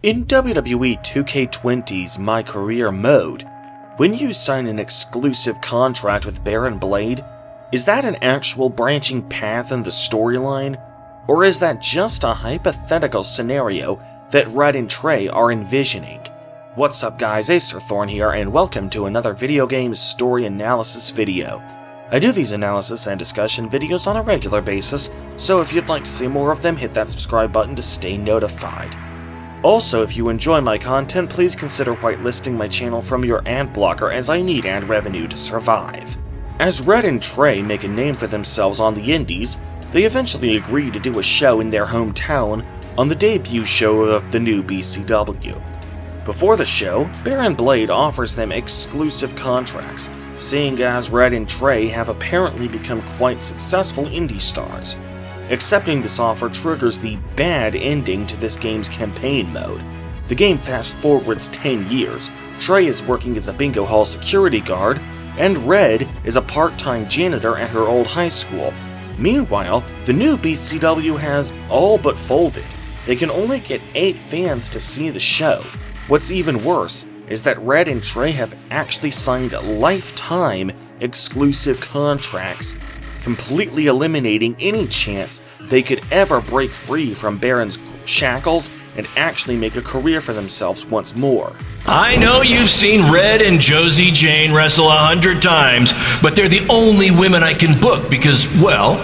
In WWE 2k20's MyCareer mode, when you sign an exclusive contract with Barron Blade, is that an actual branching path in the storyline, or is that just a hypothetical scenario that Red Tre are envisioning? What's up guys, Acerthorn here, and welcome to another video game story analysis video. I do these analysis and discussion videos on a regular basis, so if you'd like to see more of them, hit that subscribe button to stay notified. Also, if you enjoy my content, please consider whitelisting my channel from your ad blocker, as I need ad revenue to survive. As Red and Tre make a name for themselves on the indies, they eventually agree to do a show in their hometown on the debut show of the new BCW. Before the show, Barron Blade offers them exclusive contracts, seeing as Red and Tre have apparently become quite successful indie stars. Accepting this offer triggers the bad ending to this game's campaign mode. The game fast forwards 10 years, Tre is working as a bingo hall security guard, and Red is a part-time janitor at her old high school. Meanwhile, the new BCW has all but folded. They can only get 8 fans to see the show. What's even worse is that Red and Tre have actually signed lifetime exclusive contracts, completely eliminating any chance they could ever break free from Barron's shackles and actually make a career for themselves once more. I know you've seen Red and Josie Jane wrestle 100 times, but they're the only women I can book because, well,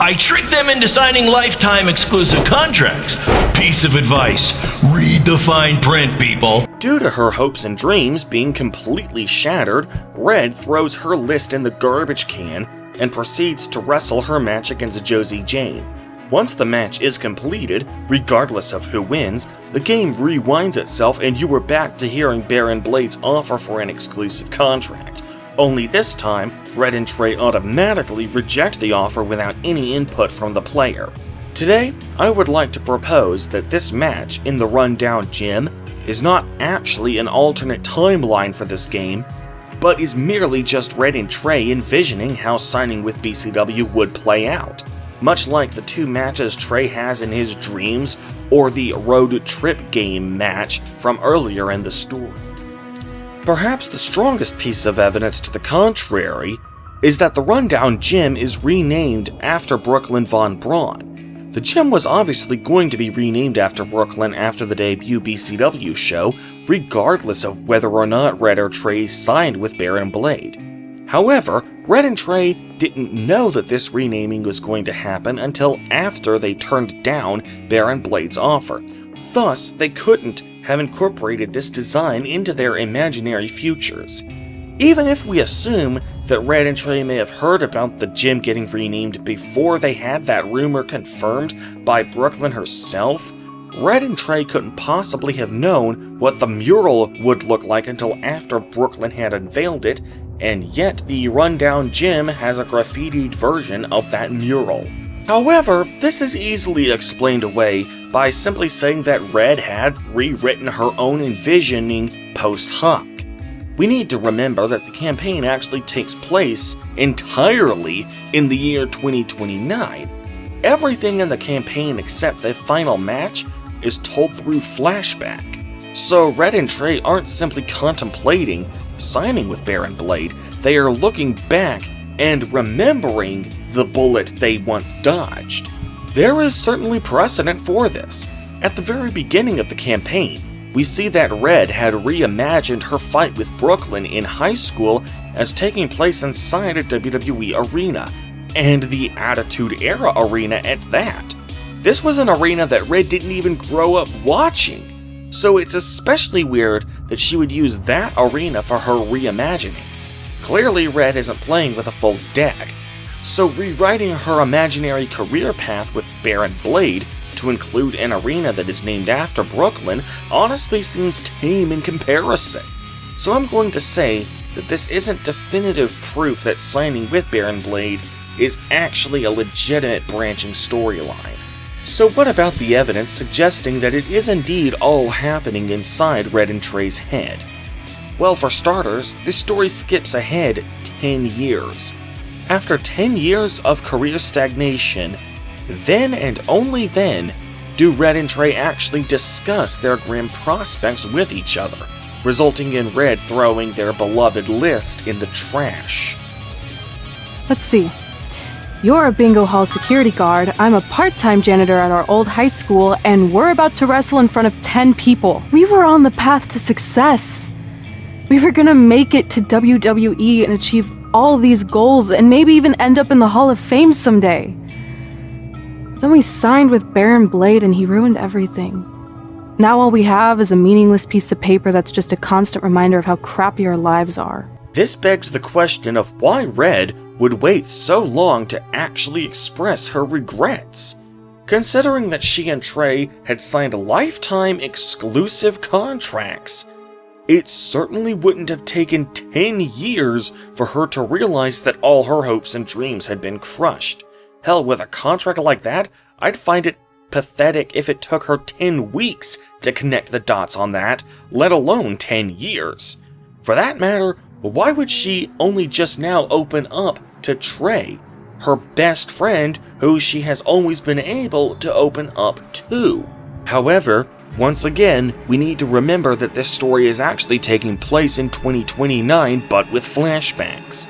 I tricked them into signing lifetime exclusive contracts. Piece of advice: read the fine print, people. Due to her hopes and dreams being completely shattered, Red throws her list in the garbage can and proceeds to wrestle her match against Josie Jane. Once the match is completed, regardless of who wins, the game rewinds itself and you are back to hearing Barron Blade's offer for an exclusive contract. Only this time, Red and Tre automatically reject the offer without any input from the player. Today, I would like to propose that this match in the rundown gym is not actually an alternate timeline for this game, but is merely just Red and Tre envisioning how signing with BCW would play out, much like the 2 matches Tre has in his dreams or the road trip game match from earlier in the story. Perhaps the strongest piece of evidence to the contrary is that the rundown gym is renamed after Brooklyn Von Braun. The gym was obviously going to be renamed after Brooklyn after the debut BCW show, regardless of whether or not Red or Tre signed with Barron Blade. However, Red and Tre didn't know that this renaming was going to happen until after they turned down Barron Blade's offer. Thus, they couldn't have incorporated this design into their imaginary futures. Even if we assume that Red and Tre may have heard about the gym getting renamed before they had that rumor confirmed by Brooklyn herself, Red and Tre couldn't possibly have known what the mural would look like until after Brooklyn had unveiled it, and yet the rundown gym has a graffitied version of that mural. However, this is easily explained away by simply saying that Red had rewritten her own envisioning post hoc. We need to remember that the campaign actually takes place entirely in the year 2029. Everything in the campaign except the final match is told through flashback. So Red and Tre aren't simply contemplating signing with Barron Blade, they are looking back and remembering the bullet they once dodged. There is certainly precedent for this. At the very beginning of the campaign, we see that Red had reimagined her fight with Brooklyn in high school as taking place inside a WWE arena, and the Attitude Era arena at that. This was an arena that Red didn't even grow up watching, so it's especially weird that she would use that arena for her reimagining. Clearly Red isn't playing with a full deck, so rewriting her imaginary career path with Barron Blade to include an arena that is named after Brooklyn honestly seems tame in comparison. So I'm going to say that this isn't definitive proof that signing with Barron Blade is actually a legitimate branching storyline. So what about the evidence suggesting that it is indeed all happening inside Red and Tre's head? Well, for starters, this story skips ahead 10 years. After 10 years of career stagnation, then and only then do Red and Tre actually discuss their grim prospects with each other, resulting in Red throwing their beloved list in the trash. Let's see. You're a bingo hall security guard, I'm a part-time janitor at our old high school, and we're about to wrestle in front of 10 people. We were on the path to success. We were gonna make it to WWE and achieve all these goals and maybe even end up in the Hall of Fame someday. Then we signed with Barron Blade and he ruined everything. Now all we have is a meaningless piece of paper that's just a constant reminder of how crappy our lives are. This begs the question of why Red would wait so long to actually express her regrets, considering that she and Tre had signed lifetime exclusive contracts. It certainly wouldn't have taken 10 years for her to realize that all her hopes and dreams had been crushed. Hell, with a contract like that, I'd find it pathetic if it took her 10 weeks to connect the dots on that, let alone 10 years. For that matter, why would she only just now open up to Tre, her best friend who she has always been able to open up to? However, once again, we need to remember that this story is actually taking place in 2029, but with flashbacks.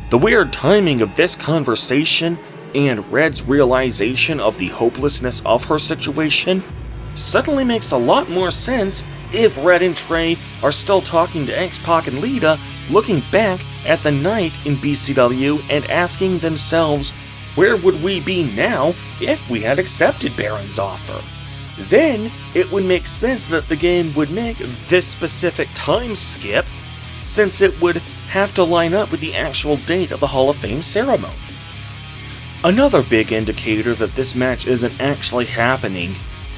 The weird timing of this conversation and Red's realization of the hopelessness of her situation suddenly makes a lot more sense if Red and Tre are still talking to X-Pac and Lita, looking back at the night in BCW and asking themselves, where would we be now if we had accepted Barron's offer? Then it would make sense that the game would make this specific time skip, since it would have to line up with the actual date of the Hall of Fame ceremony. Another big indicator that this match isn't actually happening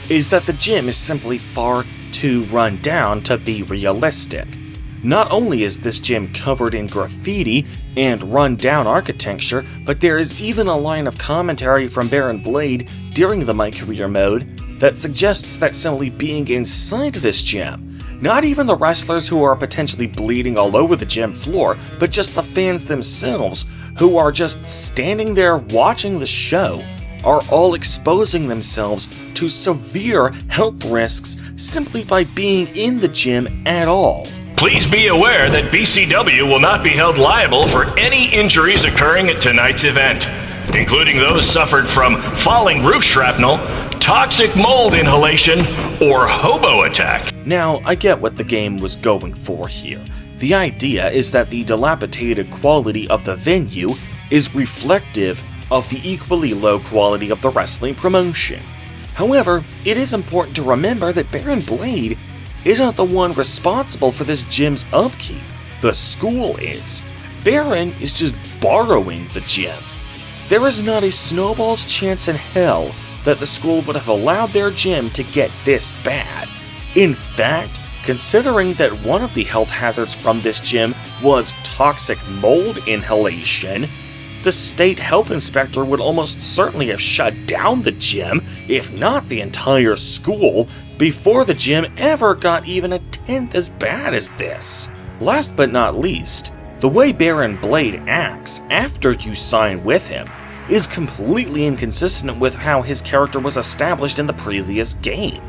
is that the gym is simply far too run down to be realistic. Not only is this gym covered in graffiti and run-down architecture, but there is even a line of commentary from Barron Blade during the MyCareer mode that suggests that simply being inside this gym, not even the wrestlers who are potentially bleeding all over the gym floor, but just the fans themselves who are just standing there watching the show, are all exposing themselves to severe health risks simply by being in the gym at all. Please be aware that BCW will not be held liable for any injuries occurring at tonight's event, including those suffered from falling roof shrapnel, toxic mold inhalation, or hobo attack. Now, I get what the game was going for here. The idea is that the dilapidated quality of the venue is reflective of the equally low quality of the wrestling promotion. However, it is important to remember that Barron Blade isn't the one responsible for this gym's upkeep. The school is. Barron is just borrowing the gym. There is not a snowball's chance in hell that the school would have allowed their gym to get this bad. In fact, considering that one of the health hazards from this gym was toxic mold inhalation, the state health inspector would almost certainly have shut down the gym, if not the entire school, before the gym ever got even a tenth as bad as this. Last but not least, the way Barron Blade acts after you sign with him is completely inconsistent with how his character was established in the previous game.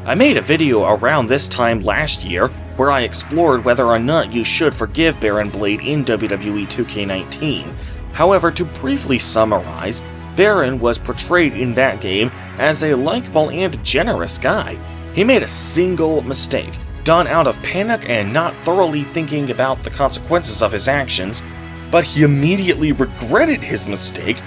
I made a video around this time last year where I explored whether or not you should forgive Barron Blade in WWE 2k20. However, to briefly summarize, Barron was portrayed in that game as a likable and generous guy. He made a single mistake, done out of panic and not thoroughly thinking about the consequences of his actions, but he immediately regretted his mistake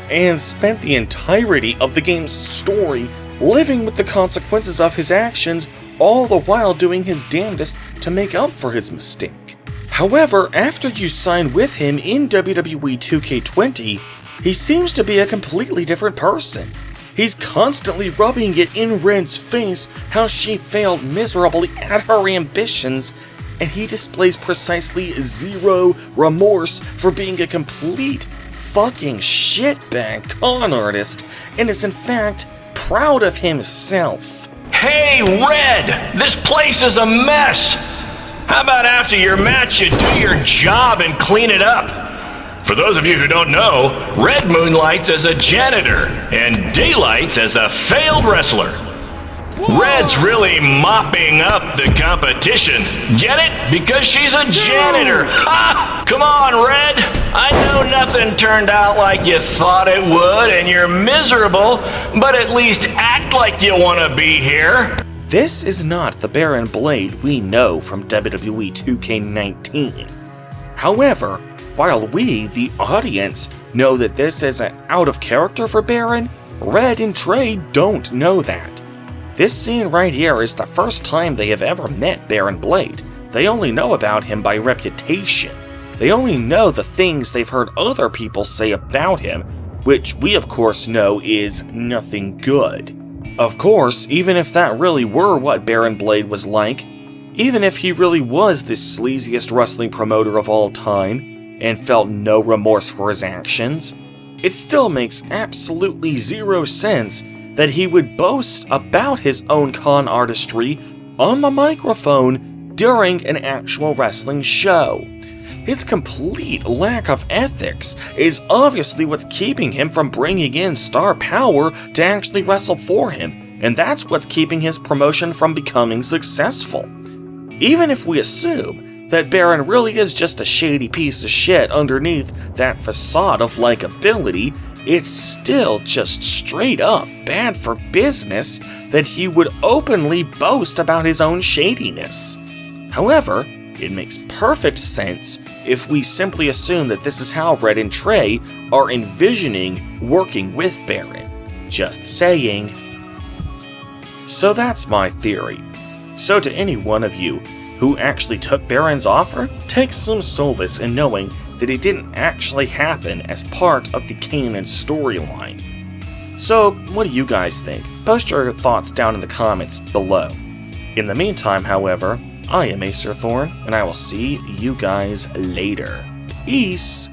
and spent the entirety of the game's story living with the consequences of his actions, all the while doing his damnedest to make up for his mistake. However, after you sign with him in WWE 2k20, he seems to be a completely different person. He's constantly rubbing it in Red's face how she failed miserably at her ambitions, and he displays precisely zero remorse for being a complete fucking shitbag con artist, and is in fact proud of himself. Hey, Red! This place is a mess! How about after your match you do your job and clean it up? For those of you who don't know, Red moonlights as a janitor and daylights as a failed wrestler. Red's really mopping up the competition. Get it? Because she's a janitor. Ha! Come on, Red. I know nothing turned out like you thought it would, and you're miserable, but at least act like you want to be here. This is not the Barron Blade we know from WWE 2k19. However, while we, the audience, know that this is an out of character for Barron, Red and Tre don't know that. This scene right here is the first time they have ever met Barron Blade. They only know about him by reputation. They only know the things they've heard other people say about him, which we of course know is nothing good. Of course, even if that really were what Barron Blade was like, even if he really was the sleaziest wrestling promoter of all time, and felt no remorse for his actions, it still makes absolutely zero sense that he would boast about his own con artistry on the microphone during an actual wrestling show. His complete lack of ethics is obviously what's keeping him from bringing in star power to actually wrestle for him, and that's what's keeping his promotion from becoming successful. Even if we assume that Barron really is just a shady piece of shit underneath that facade of likability, it's still just straight up bad for business that he would openly boast about his own shadiness. However, it makes perfect sense if we simply assume that this is how Red and Tre are envisioning working with Barron. Just saying. So that's my theory. So to any one of you who actually took Barron's offer, take some solace in knowing that it didn't actually happen as part of the canon storyline. So, what do you guys think? Post your thoughts down in the comments below. In the meantime, however, I am Acer Thorn, and I will see you guys later. Peace!